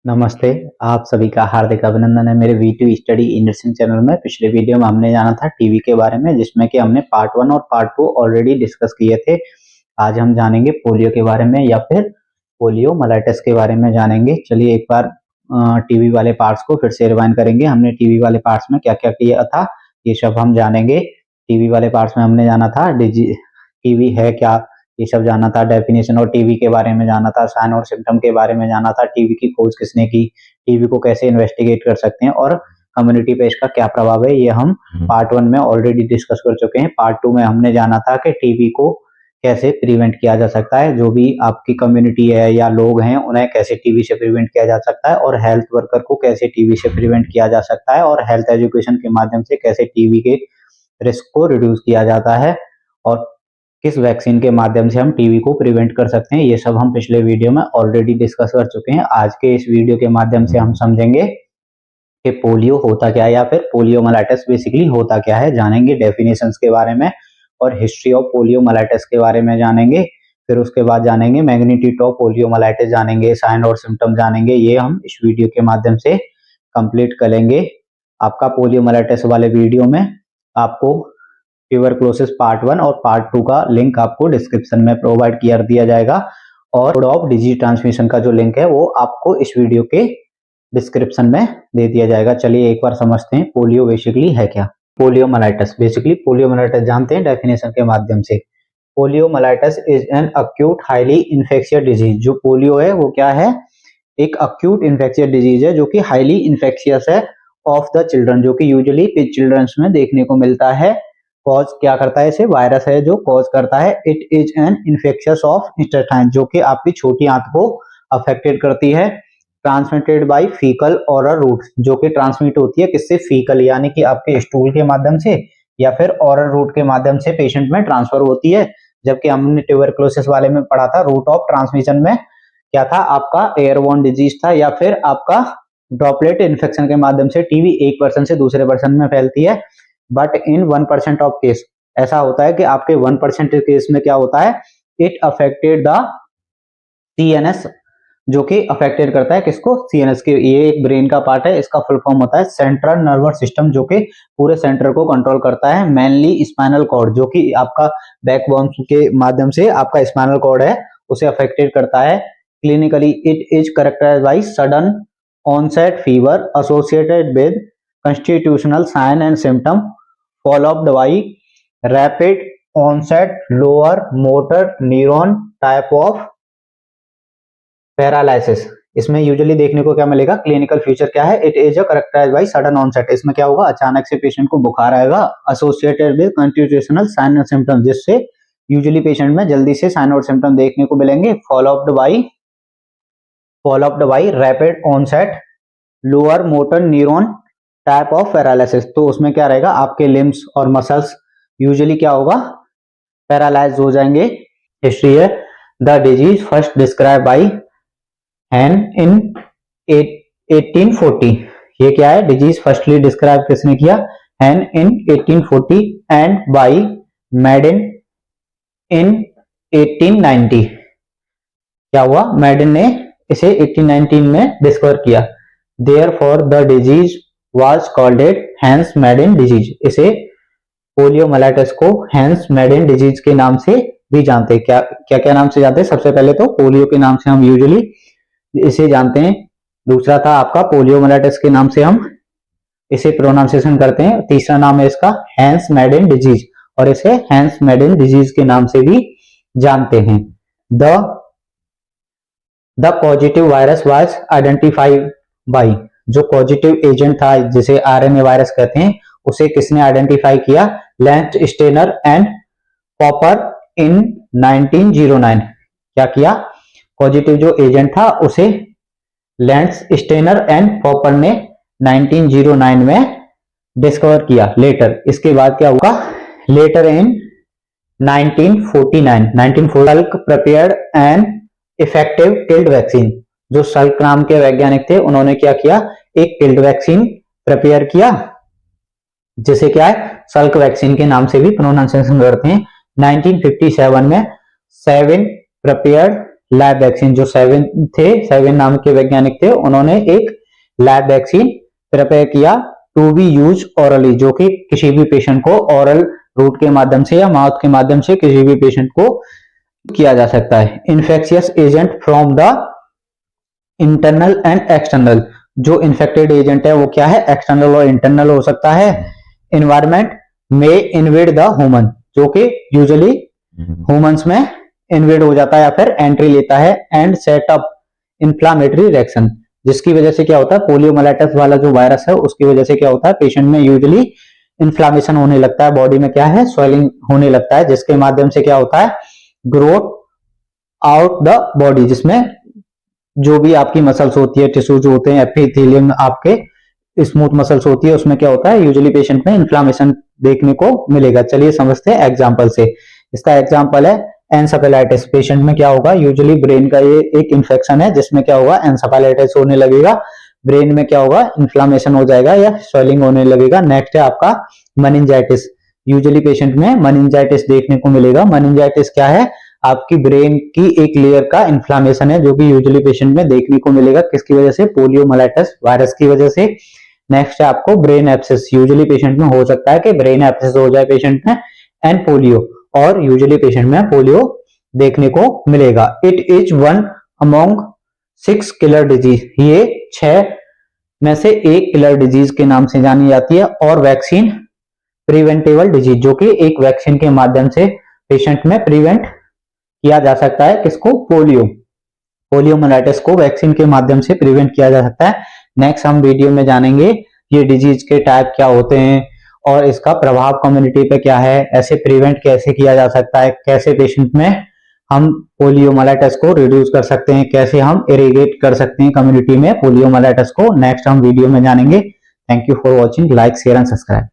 नमस्ते। आप सभी का हार्दिक अभिनंदन है मेरे V2 study in nursing channel में। पिछले वीडियो में हमने जाना था टीबी के बारे में, जिसमें कि हमने पार्ट 1 और पार्ट 2 ऑलरेडी डिस्कस किए थे। आज हम जानेंगे पोलियो के बारे में या फिर पोलियोमाइलाइटिस के बारे में जानेंगे। चलिए एक बार टीबी वाले पार्ट्स को फिर से रिवाइंड करेंगे। हमने टीबी वाले पार्ट्स में क्या क्या किया था ये सब हम जानेंगे। टीबी वाले पार्ट्स में हमने जाना था टीबी है क्या, ये सब जाना था। डेफिनेशन और टीबी के बारे में जाना था। साइन और सिम्टम के बारे में जाना था। टीबी की खोज किसने की, टीबी को कैसे इन्वेस्टिगेट कर सकते हैं और कम्युनिटी पे इसका क्या प्रभाव है, ये हम पार्ट 1 में ऑलरेडी डिस्कस कर चुके हैं। पार्ट 2 में हमने जाना था कि टीबी को कैसे प्रिवेंट किया जा सकता है। जो भी आपकी कम्युनिटी है या लोग हैं उन्हें कैसे टीबी से प्रिवेंट किया जा सकता है, और हेल्थ वर्कर को कैसे टीबी से प्रिवेंट किया जा सकता है, और हेल्थ एजुकेशन के माध्यम से कैसे टीबी के रिस्क को रिड्यूस किया जाता है, और किस वैक्सीन के माध्यम से हम टीबी को प्रिवेंट कर सकते हैं। ये सब हम पिछले वीडियो में ऑलरेडी डिस्कस कर चुके हैं। आज के इस वीडियो के माध्यम से हम समझेंगे कि पोलियो होता क्या है या फिर पोलियोमाइलाइटिस बेसिकली होता क्या है। जानेंगे डेफिनेशंस के बारे में और हिस्ट्री ऑफ पोलियोमाइलाइटिस के बारे में जानेंगे। फिर उसके बाद जानेंगे मैग्नीट्यूड ऑफ पोलियोमाइलाइटिस जानेंगे, साइन और सिम्टम जानेंगे। ये हम इस वीडियो के माध्यम से कंप्लीट करेंगे। आपका पोलियोमाइलाइटिस वाले वीडियो में आपको ट्यूबरक्लोसिस पार्ट 1 और पार्ट 2 का लिंक आपको डिस्क्रिप्शन में प्रोवाइड किया दिया जाएगा, और मोड ऑफ डिजीज ट्रांसमिशन का जो लिंक है वो आपको इस वीडियो के डिस्क्रिप्शन में दे दिया जाएगा। चलिए एक बार समझते हैं पोलियो बेसिकली है क्या। पोलियोमाइलाइटिस बेसिकली, पोलियोमाइलाइटिस जानते हैं डेफिनेशन के माध्यम से। Poliomyelitis is an acute highly infectious disease. जो पोलियो है वो क्या है, एक अक्यूट इन्फेक्शियस डिजीज है जो कि हाईली इन्फेक्शियस है ऑफ द चिल्ड्रन, जो कि यूजुअली चिल्ड्रंस में देखने को मिलता है। कॉज क्या करता है, इसे वायरस है जो कॉज करता है। It is an infectious of intestine, जो कि आपकी छोटी आंत को अफेक्टेड करती है। Transmitted by faecal oral route, जो कि ट्रांसमिट होती है किससे, फीकल यानी कि आपके स्टूल के माध्यम से या फिर ओरल रूट के माध्यम से पेशेंट में ट्रांसफर होती है। जबकि हमने ट्यूबरक्लोसिस वाले में पढ़ा था रूट ऑफ ट्रांसमिशन में क्या था, आपका एयरबोर्न डिजीज था या फिर आपका ड्रॉपलेट इन्फेक्शन के माध्यम से टीबी एक पर्सन से दूसरे पर्सन में फैलती है। बट इन 1% ऑफ केस ऐसा होता है कि आपके 1% केस में क्या होता है, इट अफेक्टेड द सीएनएस, जो कि अफेक्टेड करता है किसको, सीएनएस के। ये एक ब्रेन का पार्ट है, इसका फुल फॉर्म होता है सेंट्रल नर्वस सिस्टम, जो कि पूरे सेंटर को कंट्रोल करता है। मेनली स्पाइनल कॉर्ड, जो कि आपका बैकबोन के माध्यम से आपका स्पाइनल कॉर्ड है उसे अफेक्टेड करता है। Clinically it is characterised by sudden onset fever associated with constitutional sign and symptom followed by rapid onset lower motor neuron type of paralysis। इसमें यूजुअली देखने को क्या मिलेगा, क्लिनिकल फीचर क्या है, it is characterised by sudden onset. इसमें क्या होगा, अचानक से पेशेंट को बुखार आएगा, associated with constitutional sign and symptom, जिससे यूजुअली पेशेंट में जल्दी से साइन और सिम्टम देखने को मिलेंगे। Followed by rapid onset lower motor neuron type of paralysis. तो उसमें क्या रहेगा, आपके लिम्स और मसल्स यूजुअली क्या होगा, पैरालाइज हो जाएंगे। हिस्ट्री है, the disease first describe by Heine in 1840। ये क्या है, डिजीज फर्स्टली डिस्क्राइब किसने किया, हैन इन 1840 एंड बाय मेडिन इन 1890। क्या हुआ, मेडिन ने इसे 1819 में डिस्कवर किया। Therefore the disease was called it Heine Medin disease. इसे पोलियोमाइलाइटिस को हैंस मेडिन डिजीज के नाम से भी जानते हैं। क्या क्या नाम से जानते हैं, सबसे पहले तो पोलियो के नाम से हम यूजुअली इसे जानते हैं। दूसरा था आपका पोलियोमाइलाइटिस के नाम से हम इसे प्रोनाउंसिएशन करते हैं। तीसरा नाम है इसका हैंस मेडिन डिजीज, और इसे हैंस मेडिन डिजीज के नाम से भी जानते हैं। The positive virus was identified by, जो पॉजिटिव एजेंट था जिसे आरएनए वायरस कहते हैं, उसे किसने आइडेंटिफाई किया, लेंस स्टेनर एंड पॉपर इन 1909। क्या किया, पॉजिटिव जो एजेंट था उसे लेंस स्टेनर एंड पॉपर ने 1909 में डिस्कवर किया। लेटर, इसके बाद क्या हुआ, later in 1949 Salk prepared an effective killed vaccine. जो सल्क नाम के वैज्ञानिक थे उन्होंने क्या किया, एक किल्ड वैक्सीन प्रिपेयर किया, जिसे क्या है, सल्क वैक्सीन के नाम से भी प्रोनाउंसिएशन करते हैं। 1957 में 7 प्रिपेयर्ड लैब वैक्सीन, जो 7 नाम के वैज्ञानिक थे, उन्होंने एक लैब वैक्सीन प्रिपेयर किया टू बी यूज ऑरली, जो कि किसी भी पेशेंट को ऑरल रूट के माध्यम से या माउथ के माध्यम से किसी भी पेशेंट को किया जा सकता है। Infectious agent from the internal and external, जो इन्फेक्टेड एजेंट है वो क्या है, एक्सटर्नल और इंटरनल हो सकता है। इन्वायरमेंट में इन्वेड द ह्यूमन, जो कि यूजुअली ह्यूमंस में इन्वेड हो जाता है या फिर एंट्री लेता है। एंड सेटअप इन्फ्लामेटरी रिएक्शन, जिसकी वजह से क्या होता है, पोलियोमाइलाइटिस वाला जो वायरस है उसकी वजह से क्या होता है, पेशेंट में यूजुअली इन्फ्लामेशन होने लगता है, बॉडी में क्या है, स्वेलिंग होने लगता है, जिसके माध्यम से क्या होता है, ग्रोथ आउट द बॉडी, जिसमें जो भी आपकी मसल्स होती है, टिश्यूज होते हैं, एपिथेलियम आपके स्मूथ मसल्स होती है, उसमें क्या होता है, यूजुअली पेशेंट में इन्फ्लामेशन देखने को मिलेगा। चलिए समझते हैं एग्जांपल से। इसका एग्जांपल है एन्सेफेलाइटिस। पेशेंट में क्या होगा, यूजुअली ब्रेन का ये एक इंफेक्शन है जिसमें क्या होगा, एन्सेफेलाइटिस होने लगेगा, ब्रेन में क्या होगा, इन्फ्लामेशन हो जाएगा या स्वेलिंग होने लगेगा। नेक्स्ट है आपका मेनिंजाइटिस। यूजुअली पेशेंट में मेनिंजाइटिस देखने को मिलेगा। मेनिंजाइटिस क्या है, आपकी ब्रेन की एक लेयर का इन्फ्लामेशन है, जो कि यूजुअली पेशेंट में देखने को मिलेगा, किसकी वजह से, पोलियोमाइलाइटिस वायरस की वजह से। नेक्स्ट है आपको ब्रेन एब्सेस। यूजुअली पेशेंट में हो सकता है कि ब्रेन एब्सेस हो जाए पेशेंट में। एंड पोलियो, और यूजुअली पेशेंट में पोलियो देखने को मिलेगा। It is one among 6 killer disease, ये 6 में से एक किलर डिजीज के नाम से जानी जाती है। और वैक्सीन प्रिवेंटेबल डिजीज, जो कि एक वैक्सीन के माध्यम से पेशेंट में प्रिवेंट किया जा सकता है, किसको, पोलियोमाइलाइटिस को वैक्सीन के माध्यम से प्रिवेंट किया जा सकता है। नेक्स्ट हम वीडियो में जानेंगे ये डिजीज के टाइप क्या होते हैं और इसका प्रभाव कम्युनिटी पे क्या है, ऐसे प्रिवेंट कैसे किया जा सकता है, कैसे पेशेंट में हम पोलियोमाइलाइटिस को रिड्यूस कर सकते हैं, कैसे हम इरिगेट कर सकते हैं कम्युनिटी में पोलियोमाइलाइटिस को। नेक्स्ट हम वीडियो में जानेंगे। Thank you for watching, like share and subscribe.